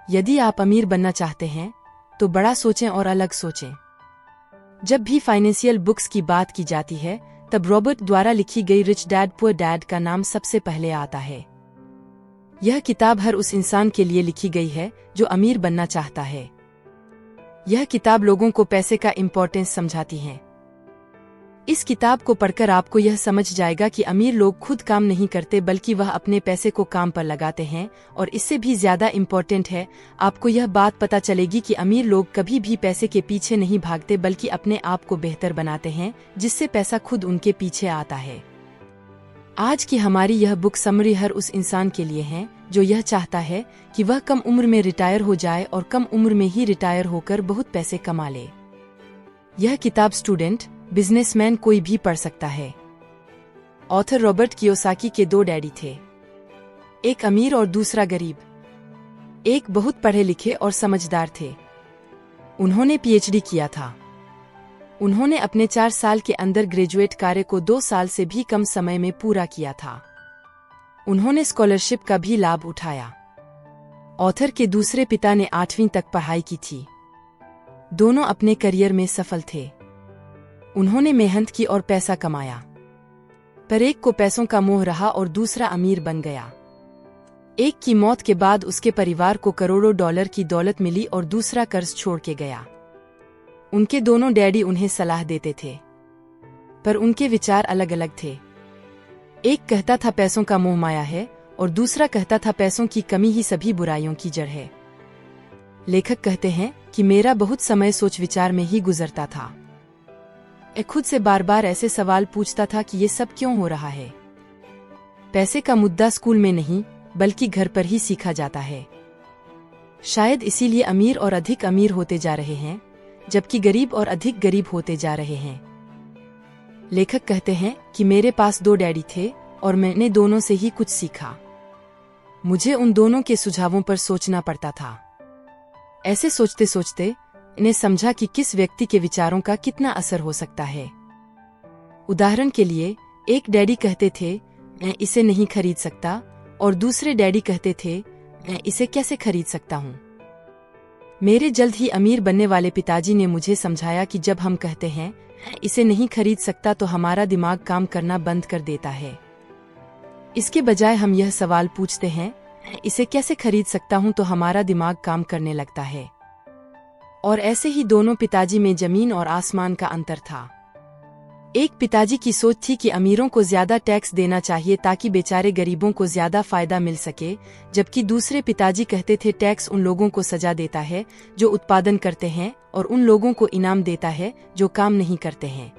यदि आप अमीर बनना चाहते हैं तो बड़ा सोचें और अलग सोचें। जब भी फाइनेंशियल बुक्स की बात की जाती है तब रॉबर्ट द्वारा लिखी गई रिच डैड पुअर डैड का नाम सबसे पहले आता है। यह किताब हर उस इंसान के लिए लिखी गई है जो अमीर बनना चाहता है। यह किताब लोगों को पैसे का इम्पोर्टेंस समझाती है। इस किताब को पढ़कर आपको यह समझ जाएगा कि अमीर लोग खुद काम नहीं करते बल्कि वह अपने पैसे को काम पर लगाते हैं, और इससे भी ज्यादा इम्पोर्टेंट है, आपको यह बात पता चलेगी कि अमीर लोग कभी भी पैसे के पीछे नहीं भागते बल्कि अपने आप को बेहतर बनाते हैं, जिससे पैसा खुद उनके पीछे आता है। आज की हमारी यह बुक समरी हर उस इंसान के लिए है जो यह चाहता है कि वह कम उम्र में रिटायर हो जाए और कम उम्र में ही रिटायर होकर बहुत पैसे कमा ले। यह किताब स्टूडेंट, बिजनेसमैन कोई भी पढ़ सकता है। ऑथर रॉबर्ट कियोसाकी के दो डैडी थे, एक अमीर और दूसरा गरीब। एक बहुत पढ़े लिखे और समझदार थे। उन्होंने पीएचडी किया था। उन्होंने अपने 4 साल के अंदर ग्रेजुएट कार्य को 2 साल से भी कम समय में पूरा किया था। उन्होंने स्कॉलरशिप का भी लाभ उठाया। ऑथर के दूसरे पिता ने 8वीं तक पढ़ाई की थी। दोनों अपने करियर में सफल थे। उन्होंने मेहनत की और पैसा कमाया, पर एक को पैसों का मोह रहा और दूसरा अमीर बन गया। एक की मौत के बाद उसके परिवार को करोड़ों डॉलर की दौलत मिली और दूसरा कर्ज छोड़ के गया। उनके दोनों डैडी उन्हें सलाह देते थे, पर उनके विचार अलग अलग थे। एक कहता था पैसों का मोह माया है और दूसरा कहता था पैसों की कमी ही सभी बुराइयों की जड़ है। लेखक कहते हैं कि मेरा बहुत समय सोच विचार में ही गुजरता था। मैं खुद से बार बार ऐसे सवाल पूछता था कि ये सब क्यों हो रहा है। पैसे का मुद्दा स्कूल में नहीं बल्कि घर पर ही सीखा जाता है। शायद इसीलिए अमीर और अधिक अमीर होते जा रहे हैं, जबकि गरीब और अधिक गरीब होते जा रहे हैं। लेखक कहते हैं कि मेरे पास 2 डैडी थे और मैंने दोनों से ही कुछ सीखा। मुझे उन दोनों के सुझावों पर सोचना पड़ता था। ऐसे सोचते सोचते ने समझा कि किस व्यक्ति के विचारों का कितना असर हो सकता है। उदाहरण के लिए, एक डैडी कहते थे मैं इसे नहीं खरीद सकता और दूसरे डैडी कहते थे मैं इसे कैसे खरीद सकता हूँ। मेरे जल्द ही अमीर बनने वाले पिताजी ने मुझे समझाया कि जब हम कहते हैं इसे नहीं खरीद सकता तो हमारा दिमाग काम करना बंद कर देता है। इसके बजाय हम यह सवाल पूछते हैं इसे कैसे खरीद सकता हूँ तो हमारा दिमाग काम करने लगता है। और ऐसे ही दोनों पिताजी में जमीन और आसमान का अंतर था। एक पिताजी की सोच थी कि अमीरों को ज्यादा टैक्स देना चाहिए ताकि बेचारे गरीबों को ज्यादा फायदा मिल सके, जबकि दूसरे पिताजी कहते थे टैक्स उन लोगों को सजा देता है जो उत्पादन करते हैं और उन लोगों को इनाम देता है जो काम नहीं करते हैं।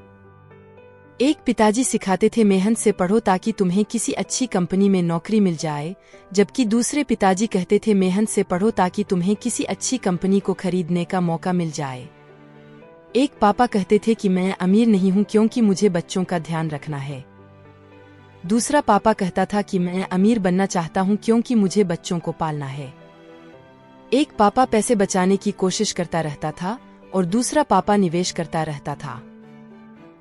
एक पिताजी सिखाते थे मेहनत से पढ़ो ताकि तुम्हें किसी अच्छी कंपनी में नौकरी मिल जाए, जबकि दूसरे पिताजी कहते थे मेहनत से पढ़ो ताकि तुम्हें किसी अच्छी कंपनी को खरीदने का मौका मिल जाए। एक पापा कहते थे कि मैं अमीर नहीं हूं क्योंकि मुझे बच्चों का ध्यान रखना है। दूसरा पापा कहता था कि मैं अमीर बनना चाहता हूं क्योंकि मुझे बच्चों को पालना है। एक पापा पैसे बचाने की कोशिश करता रहता था और दूसरा पापा निवेश करता रहता था।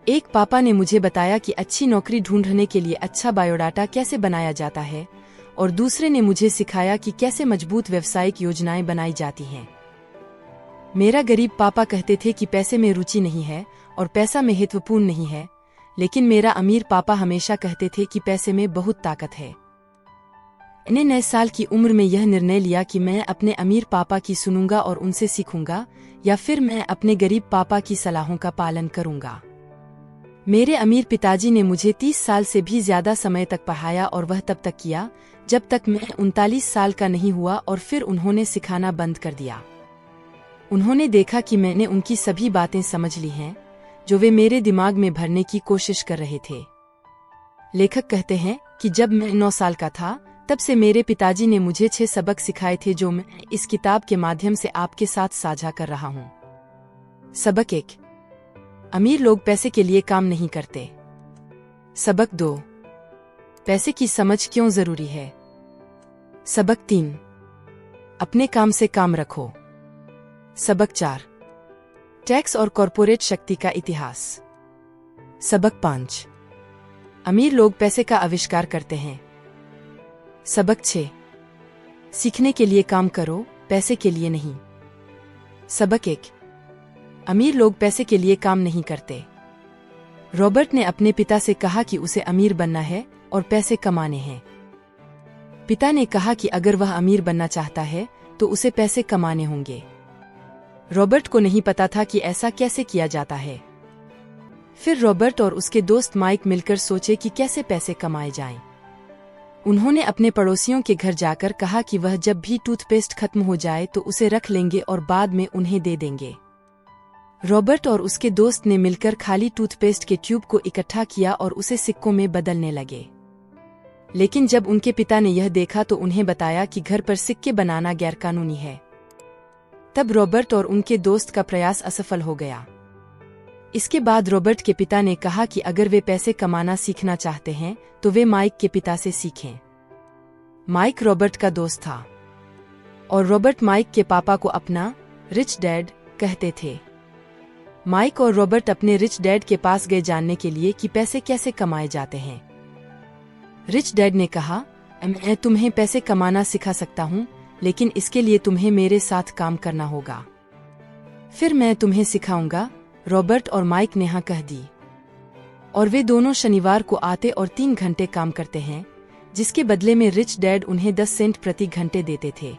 एक पापा ने मुझे बताया कि अच्छी नौकरी ढूंढने के लिए अच्छा बायोडाटा कैसे बनाया जाता है और दूसरे ने मुझे सिखाया कि कैसे मजबूत व्यावसायिक योजनाएं बनाई जाती हैं। मेरा गरीब पापा कहते थे कि पैसे में रुचि नहीं है और पैसा महत्वपूर्ण नहीं है, लेकिन मेरा अमीर पापा हमेशा कहते थे कि पैसे में बहुत ताकत है। मैंने 9 साल की उम्र में यह निर्णय लिया कि मैं अपने अमीर पापा की सुनूंगा और उनसे सीखूंगा, या फिर मैं अपने गरीब पापा की सलाहों का पालन करूंगा। मेरे अमीर पिताजी ने मुझे 30 साल से भी ज्यादा समय तक पढ़ाया और वह तब तक किया जब तक मैं 39 साल का नहीं हुआ, और फिर उन्होंने सिखाना बंद कर दिया। उन्होंने देखा कि मैंने उनकी सभी बातें समझ ली हैं जो वे मेरे दिमाग में भरने की कोशिश कर रहे थे। लेखक कहते हैं कि जब मैं 9 साल का था तब से मेरे पिताजी ने मुझे 6 सबक सिखाए थे जो मैं इस किताब के माध्यम से आपके साथ साझा कर रहा हूँ। सबक 1, अमीर लोग पैसे के लिए काम नहीं करते। सबक 2, पैसे की समझ क्यों जरूरी है। सबक 3, अपने काम से काम रखो। सबक 4, टैक्स और कॉरपोरेट शक्ति का इतिहास। सबक 5, अमीर लोग पैसे का आविष्कार करते हैं। सबक 6, सीखने के लिए काम करो पैसे के लिए नहीं। सबक 1। अमीर लोग पैसे के लिए काम नहीं करते। रॉबर्ट ने अपने पिता से कहा कि उसे अमीर बनना है और पैसे कमाने हैं। पिता ने कहा कि अगर वह अमीर बनना चाहता है तो उसे पैसे कमाने होंगे। रॉबर्ट को नहीं पता था कि ऐसा कैसे किया जाता है। फिर रॉबर्ट और उसके दोस्त माइक मिलकर सोचे कि कैसे पैसे कमाए जाएं। उन्होंने अपने पड़ोसियों के घर जाकर कहा कि वह जब भी टूथपेस्ट खत्म हो जाए तो उसे रख लेंगे और बाद में उन्हें दे देंगे। रॉबर्ट और उसके दोस्त ने मिलकर खाली टूथपेस्ट के ट्यूब को इकट्ठा किया और उसे सिक्कों में बदलने लगे। लेकिन जब उनके पिता ने यह देखा तो उन्हें बताया कि घर पर सिक्के बनाना गैरकानूनी है। तब रॉबर्ट और उनके दोस्त का प्रयास असफल हो गया। इसके बाद रॉबर्ट के पिता ने कहा कि अगर वे पैसे कमाना सीखना चाहते हैं तो वे माइक के पिता से सीखें। माइक रॉबर्ट का दोस्त था और रॉबर्ट माइक के पापा को अपना रिच डैड कहते थे। माइक और रॉबर्ट अपने रिच डैड के पास गए जानने के लिए कि पैसे कैसे कमाए जाते हैं। रिच डैड ने कहा, मैं तुम्हें पैसे कमाना सिखा सकता हूँ, लेकिन इसके लिए तुम्हें मेरे साथ काम करना होगा। फिर मैं तुम्हें सिखाऊंगा। रॉबर्ट और माइक ने हाँ कह दी और वे दोनों शनिवार को आते और 3 घंटे काम करते हैं, जिसके बदले में रिच डैड उन्हें 10 सेंट प्रति घंटे देते थे।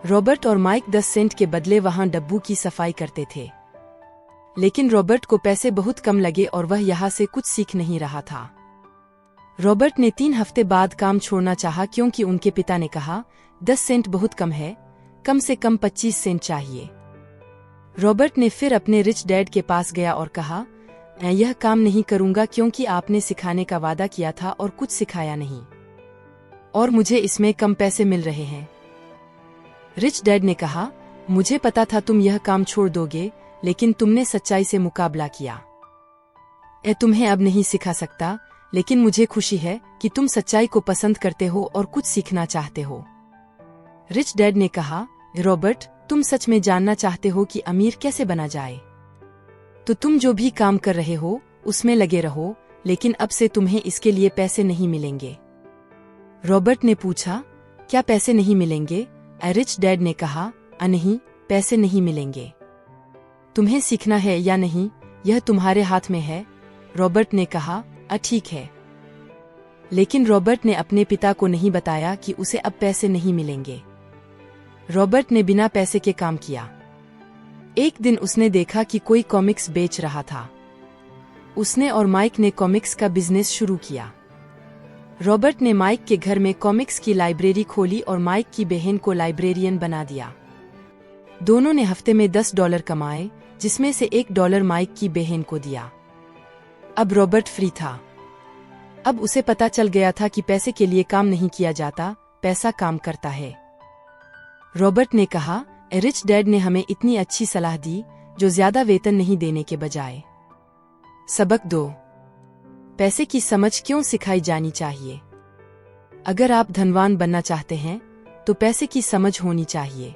रॉबर्ट और माइक 10 सेंट के बदले वहां डब्बू की सफाई करते थे। लेकिन रॉबर्ट को पैसे बहुत कम लगे और वह यहाँ से कुछ सीख नहीं रहा था। रॉबर्ट ने 3 हफ्ते बाद काम छोड़ना चाहा क्योंकि उनके पिता ने कहा 10 सेंट बहुत कम है, कम से कम 25 सेंट चाहिए। रॉबर्ट ने फिर अपने रिच डैड के पास गया और कहा, मैं यह काम नहीं करूंगा क्योंकि आपने सिखाने का वादा किया था और कुछ सिखाया नहीं, और मुझे इसमें कम पैसे मिल रहे हैं। रिच डैड ने कहा, मुझे पता था तुम यह काम छोड़ दोगे, लेकिन तुमने सच्चाई से मुकाबला किया। मैं तुम्हें अब नहीं सिखा सकता, लेकिन मुझे खुशी है कि तुम सच्चाई को पसंद करते हो और कुछ सीखना चाहते हो। रिच डैड ने कहा, रॉबर्ट, तुम सच में जानना चाहते हो कि अमीर कैसे बना जाए? तो तुम जो भी काम कर रहे हो उसमें लगे रहो, लेकिन अब से तुम्हें इसके लिए पैसे नहीं मिलेंगे। रॉबर्ट ने पूछा, क्या पैसे नहीं मिलेंगे? रिच डैड ने कहा, नहीं, पैसे नहीं मिलेंगे। तुम्हें सीखना है या नहीं, यह तुम्हारे हाथ में है। रॉबर्ट ने कहा, ठीक है। लेकिन रॉबर्ट ने अपने पिता को नहीं बताया कि उसे अब पैसे नहीं मिलेंगे। रॉबर्ट ने बिना पैसे के काम किया। एक दिन उसने देखा कि कोई कॉमिक्स बेच रहा था। उसने और माइक ने कॉमिक्स का बिजनेस शुरू किया। रॉबर्ट ने माइक के घर में कॉमिक्स की लाइब्रेरी खोली और माइक की बहन को लाइब्रेरियन बना दिया। दोनों ने हफ्ते में $10 कमाए, जिसमें से $1 माइक की बहन को दिया। अब रॉबर्ट फ्री था। अब उसे पता चल गया था कि पैसे के लिए काम नहीं किया जाता, पैसा काम करता है। रॉबर्ट ने कहा, रिच डैड ने हमें इतनी अच्छी सलाह दी, जो ज्यादा वेतन नहीं देने के बजाय। सबक 2। पैसे की समझ क्यों सिखाई जानी चाहिए? अगर आप धनवान बनना चाहते हैं तो पैसे की समझ होनी चाहिए।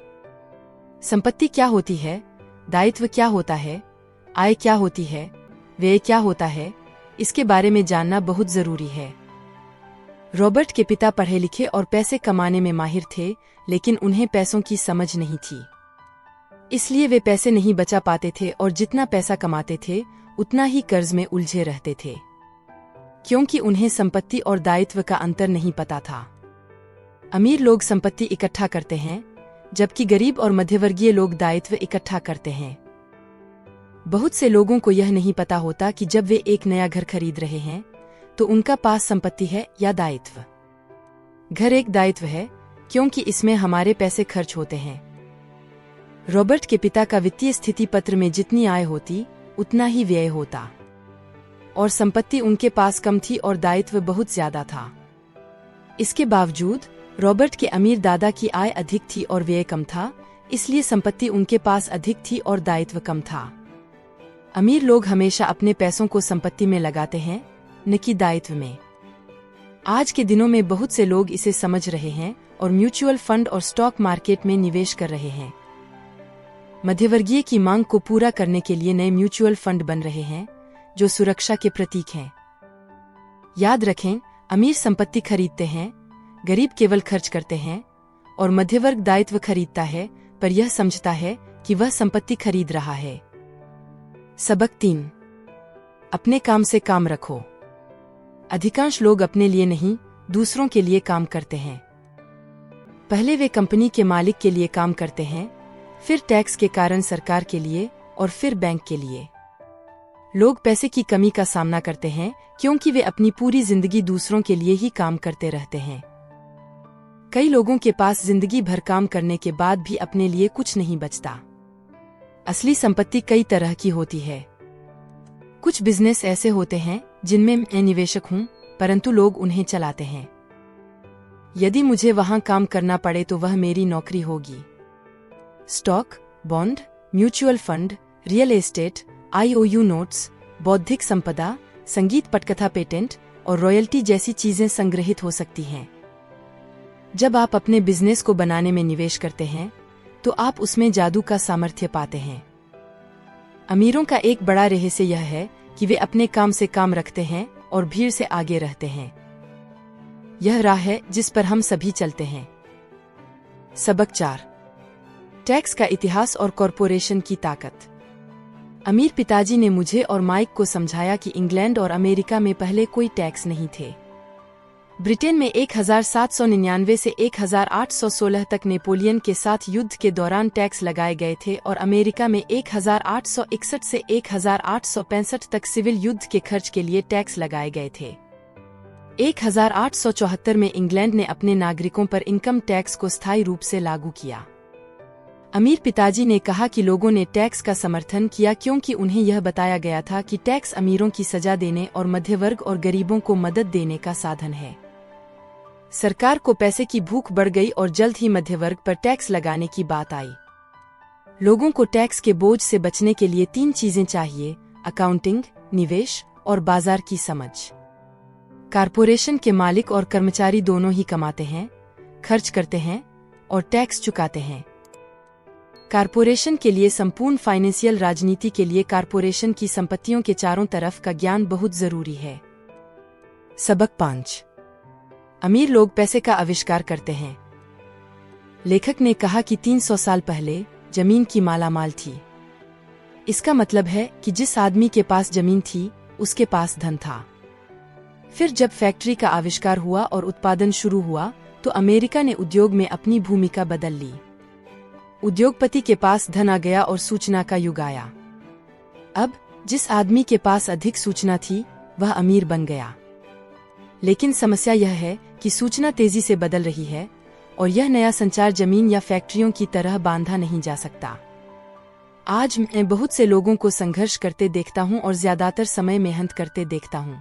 संपत्ति क्या होती है, दायित्व क्या होता है, आय क्या होती है, व्यय क्या होता है, इसके बारे में जानना बहुत जरूरी है। रॉबर्ट के पिता पढ़े लिखे और पैसे कमाने में माहिर थे, लेकिन उन्हें पैसों की समझ नहीं थी। इसलिए वे पैसे नहीं बचा पाते थे और जितना पैसा कमाते थे उतना ही कर्ज में उलझे रहते थे, क्योंकि उन्हें संपत्ति और दायित्व का अंतर नहीं पता था। अमीर लोग संपत्ति इकट्ठा करते हैं, जबकि गरीब और मध्यवर्गीय लोग दायित्व इकट्ठा करते हैं। बहुत से लोगों को यह नहीं पता होता कि जब वे एक नया घर खरीद रहे हैं तो उनका पास संपत्ति है या दायित्व। घर एक दायित्व है क्योंकि इसमें हमारे पैसे खर्च होते हैं। रॉबर्ट के पिता का वित्तीय स्थिति पत्र में जितनी आय होती उतना ही व्यय होता, और संपत्ति उनके पास कम थी और दायित्व बहुत ज्यादा था। इसके बावजूद रॉबर्ट के अमीर दादा की आय अधिक थी और व्यय कम था, इसलिए संपत्ति उनके पास अधिक थी और दायित्व कम था। अमीर लोग हमेशा अपने पैसों को संपत्ति में लगाते हैं, न कि दायित्व में। आज के दिनों में बहुत से लोग इसे समझ रहे हैं और म्यूचुअल फंड और स्टॉक मार्केट में निवेश कर रहे हैं। मध्यवर्गीय की मांग को पूरा करने के लिए नए म्यूचुअल फंड बन रहे हैं, जो सुरक्षा के प्रतीक हैं। याद रखें, अमीर संपत्ति खरीदते हैं, गरीब केवल खर्च करते हैं, और मध्यवर्ग दायित्व खरीदता है, पर यह समझता है कि वह संपत्ति खरीद रहा है। सबक 3। अपने काम से काम रखो। अधिकांश लोग अपने लिए नहीं, दूसरों के लिए काम करते हैं। पहले वे कंपनी के मालिक के लिए काम करते हैं, फिर टैक्स के कारण सरकार के लिए और फिर बैंक के लिए। लोग पैसे की कमी का सामना करते हैं क्योंकि वे अपनी पूरी जिंदगी दूसरों के लिए ही काम करते रहते हैं। कई लोगों के पास जिंदगी भर काम करने के बाद भी अपने लिए कुछ नहीं बचता। असली संपत्ति कई तरह की होती है। कुछ बिजनेस ऐसे होते हैं जिनमें मैं निवेशक हूं, परंतु लोग उन्हें चलाते हैं। यदि मुझे वहां काम करना पड़े तो वह मेरी नौकरी होगी। Stock, bond, mutual fund, real estate, IOU notes, बौद्धिक संपदा, संगीत पटकथा पेटेंट और रॉयल्टी जैसी चीजें संग्रहित हो सकती हैं। जब आप अपने बिजनेस को बनाने में निवेश करते हैं तो आप उसमें जादू का सामर्थ्य पाते हैं। अमीरों का एक बड़ा रहस्य यह है कि वे अपने काम से काम रखते हैं और भीड़ से आगे रहते हैं। यह राह है जिस पर हम सभी चलते हैं। सबक 4। टैक्स का इतिहास और कॉरपोरेशन की ताकत। अमीर पिताजी ने मुझे और माइक को समझाया कि इंग्लैंड और अमेरिका में पहले कोई टैक्स नहीं थे। ब्रिटेन में 1799 से 1816 तक नेपोलियन के साथ युद्ध के दौरान टैक्स लगाए गए थे और अमेरिका में 1861 से 1865 तक सिविल युद्ध के खर्च के लिए टैक्स लगाए गए थे। 1874 में इंग्लैंड ने अपने नागरिकों पर इनकम टैक्स को स्थायी रूप से लागू किया। अमीर पिताजी ने कहा कि लोगों ने टैक्स का समर्थन किया क्योंकि उन्हें यह बताया गया था कि टैक्स अमीरों की सजा देने और मध्यवर्ग और गरीबों को मदद देने का साधन है। सरकार को पैसे की भूख बढ़ गई और जल्द ही मध्यवर्ग पर टैक्स लगाने की बात आई। लोगों को टैक्स के बोझ से बचने के लिए 3 चीजें चाहिए: अकाउंटिंग, निवेश और बाजार की समझ। कारपोरेशन के मालिक और कर्मचारी दोनों ही कमाते हैं, खर्च करते हैं और टैक्स चुकाते हैं। कारपोरेशन के लिए संपूर्ण फाइनेंशियल राजनीति के लिए कारपोरेशन की संपत्तियों के चारों तरफ का ज्ञान बहुत जरूरी है। सबक 5। अमीर लोग पैसे का आविष्कार करते हैं। लेखक ने कहा कि 300 साल पहले जमीन की मालामाल थी। इसका मतलब है कि जिस आदमी के पास जमीन थी उसके पास धन था। फिर जब फैक्ट्री का आविष्कार हुआ और उत्पादन शुरू हुआ तो अमेरिका ने उद्योग में अपनी भूमिका बदल ली। उद्योगपति के पास धन आ गया और सूचना का युग आया। अब जिस आदमी के पास अधिक सूचना थी वह अमीर बन गया। लेकिन समस्या यह है कि सूचना तेजी से बदल रही है और यह नया संचार जमीन या फैक्ट्रियों की तरह बांधा नहीं जा सकता। आज मैं बहुत से लोगों को संघर्ष करते देखता हूं और ज्यादातर समय मेहनत करते देखता हूं।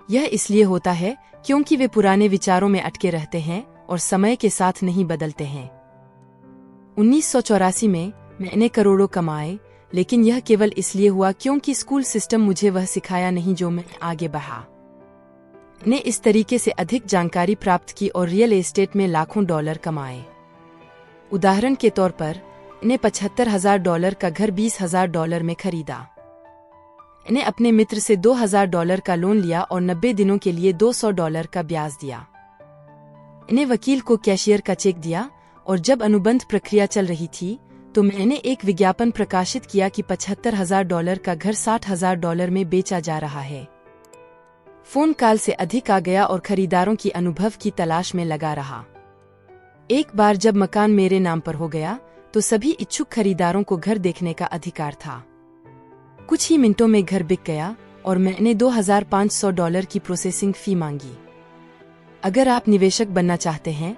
यह इसलिए होता है क्योंकि वे पुराने विचारों में अटके रहते हैं और समय के साथ नहीं बदलते हैं। 1984 में मैंने करोड़ों कमाए, लेकिन यह केवल इसलिए हुआ क्योंकि स्कूल सिस्टम मुझे वह सिखाया नहीं जो मैं आगे बढ़ा। ने इस तरीके से अधिक जानकारी प्राप्त की और रियल एस्टेट में लाखों डॉलर कमाए। उदाहरण के तौर पर ने $75,000 का घर $20,000 में खरीदा। ने अपने मित्र से $2,000 का लोन लिया और 90 दिनों के लिए $200 का ब्याज दिया। ने वकील को कैशियर का चेक दिया और जब अनुबंध प्रक्रिया चल रही थी तो मैंने एक विज्ञापन प्रकाशित किया कि $75,000 का घर $60,000 में बेचा जा रहा है। फोन कॉल से अधिक आ गया और खरीदारों की अनुभव की तलाश में लगा रहा। एक बार जब मकान मेरे नाम पर हो गया तो सभी इच्छुक खरीदारों को घर देखने का अधिकार था। कुछ ही मिनटों में घर बिक गया और मैंने $2,500 की प्रोसेसिंग फी मांगी। अगर आप निवेशक बनना चाहते हैं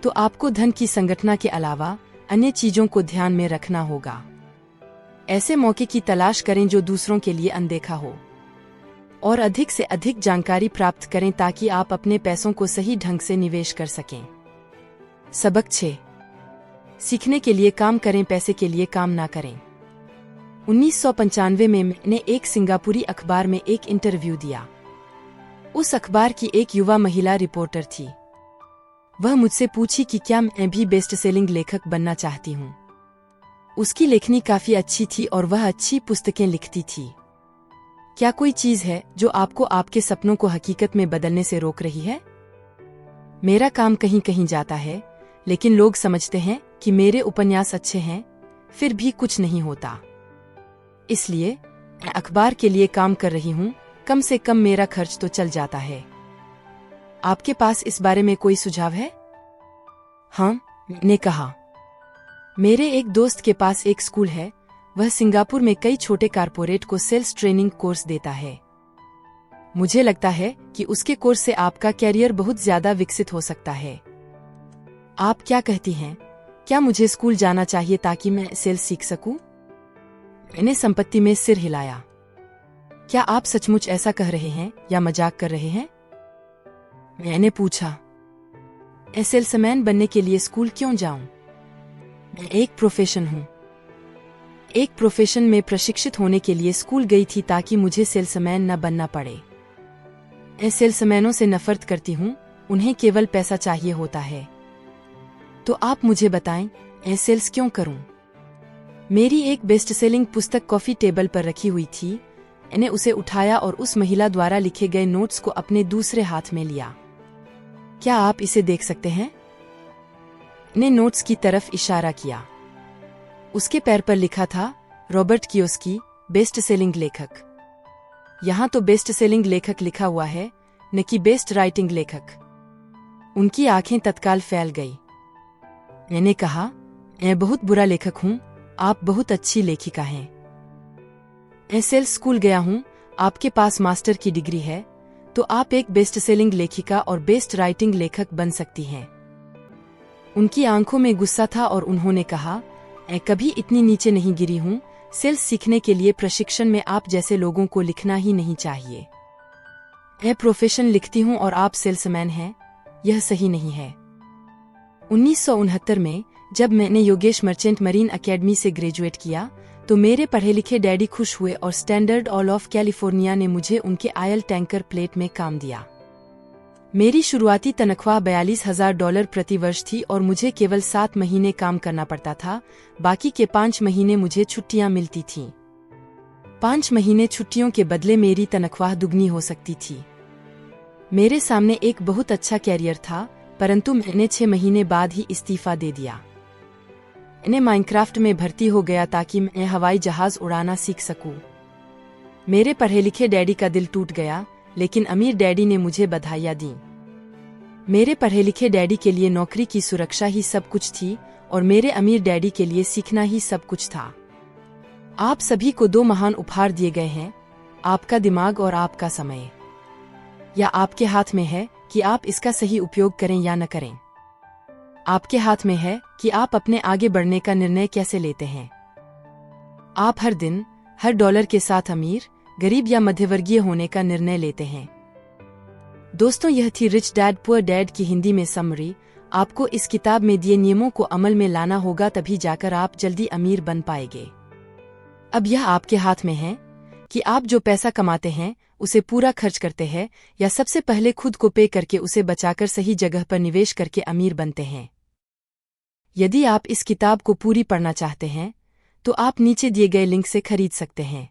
तो आपको धन की संगठना के अलावा अन्य चीजों को ध्यान में रखना होगा। ऐसे मौके की तलाश करें जो दूसरों के लिए अनदेखा हो और अधिक से अधिक जानकारी प्राप्त करें ताकि आप अपने पैसों को सही ढंग से निवेश कर सकें। सबक 6। सीखने के लिए काम करें, पैसे के लिए काम ना करें। 1995 में मैंने एक सिंगापुरी अखबार में एक इंटरव्यू दिया। उस अखबार की एक युवा महिला रिपोर्टर थी। वह मुझसे पूछी कि क्या मैं भी बेस्ट सेलिंग लेखक बनना चाहती हूँ। उसकी लेखनी काफी अच्छी थी और वह अच्छी पुस्तकें लिखती थी। क्या कोई चीज है जो आपको आपके सपनों को हकीकत में बदलने से रोक रही है? मेरा काम कहीं कहीं जाता है, लेकिन लोग समझते हैं कि मेरे उपन्यास अच्छे हैं, फिर भी कुछ नहीं होता। इसलिए मैं अखबार के लिए काम कर रही हूँ, कम से कम मेरा खर्च तो चल जाता है। आपके पास इस बारे में कोई सुझाव है? हाँ, ने कहा। मेरे एक दोस्त के पास एक स्कूल है। वह सिंगापुर में कई छोटे कारपोरेट को सेल्स ट्रेनिंग कोर्स देता है। मुझे लगता है कि उसके कोर्स से आपका कैरियर बहुत ज्यादा विकसित हो सकता है। आप क्या कहती हैं? क्या मुझे स्कूल जाना चाहिए ताकि मैं सेल्स सीख सकूं? मैंने संपत्ति में सिर हिलाया। क्या आप सचमुच ऐसा कह रहे हैं या मजाक कर रहे हैं? मैंने पूछा। मैं सेल्समैन बनने के लिए स्कूल क्यों जाऊं? मैं एक प्रोफेशन हूं। एक प्रोफेशन में प्रशिक्षित होने के लिए स्कूल गई थी ताकि मुझे सेल्समैन न बनना पड़े। मैं सेल्समैनों से नफरत करती हूं, उन्हें केवल पैसा चाहिए होता है। तो आप मुझे बताएं, मैं सेल्स क्यों करूं? मेरी एक बेस्ट सेलिंग पुस्तक कॉफी टेबल पर रखी हुई थी। मैंने उसे उठाया और उस महिला द्वारा लिखे गए नोट्स को अपने दूसरे हाथ में लिया। क्या आप इसे देख सकते हैं? ने नोट्स की तरफ इशारा किया। उसके पैर पर लिखा था, रॉबर्ट कियोस्की, बेस्ट सेलिंग लेखक। यहां तो बेस्ट सेलिंग लेखक लिखा हुआ है, न कि बेस्ट राइटिंग लेखक। उनकी आंखें तत्काल फैल गई। मैंने कहा, मैं बहुत बुरा लेखक हूं, आप बहुत अच्छी लेखिका हैं। मैं सेल्स स्कूल गया हूं, आपके पास मास्टर की डिग्री है, तो आप एक बेस्ट सेलिंग लेखिका और बेस्ट राइटिंग लेखक बन सकती हैं। उनकी आंखों में गुस्सा था और उन्होंने कहा, मैं कभी इतनी नीचे नहीं गिरी हूं। सेल्स सीखने के लिए प्रशिक्षण में आप जैसे लोगों को लिखना ही नहीं चाहिए। मैं प्रोफेशन लिखती हूं और आप सेल्समैन हैं, यह सही नहीं है। 1969 में जब मैंने योगेश मर्चेंट मरीन एकेडमी से ग्रेजुएट किया, तो मेरे पढ़े लिखे डैडी खुश हुए और स्टैंडर्ड ऑयल ऑफ कैलिफोर्निया ने मुझे उनके ऑयल टैंकर प्लेट में काम दिया। मेरी शुरुआती तनख्वाह $42,000 प्रति वर्ष थी और मुझे केवल 7 महीने काम करना पड़ता था। बाकी के 5 महीने मुझे छुट्टियां मिलती थीं। 5 महीने छुट्टियों के बदले मेरी तनख्वाह दुगनी हो सकती थी। मेरे सामने एक बहुत अच्छा कैरियर था, परंतु मैंने 6 महीने बाद ही इस्तीफा दे दिया। मैंने माइनक्राफ्ट में भर्ती हो गया ताकि मैं हवाई जहाज उड़ाना सीख सकूं। मेरे पढ़े लिखे डैडी का दिल टूट गया, लेकिन अमीर डैडी ने मुझे बधाइयां दी। मेरे पढ़े लिखे डैडी के लिए नौकरी की सुरक्षा ही सब कुछ थी और मेरे अमीर डैडी के लिए सीखना ही सब कुछ था। आप सभी को 2 महान उपहार दिए गए हैं, आपका दिमाग और आपका समय। या आपके हाथ में है कि आप इसका सही उपयोग करें या न करें। आपके हाथ में है कि आप अपने आगे बढ़ने का निर्णय कैसे लेते हैं। आप हर दिन, हर डॉलर के साथ अमीर, गरीब या मध्यवर्गीय होने का निर्णय लेते हैं। दोस्तों, यह थी रिच डैड पुअर डैड की हिंदी में समरी। आपको इस किताब में दिए नियमों को अमल में लाना होगा, तभी जाकर आप जल्दी अमीर बन पाएंगे। अब यह आपके हाथ में है कि आप जो पैसा कमाते हैं उसे पूरा खर्च करते हैं या सबसे पहले खुद को पे करके उसे बचाकर सही जगह पर निवेश करके अमीर बनते हैं। यदि आप इस किताब को पूरी पढ़ना चाहते हैं तो आप नीचे दिए गए लिंक से खरीद सकते हैं।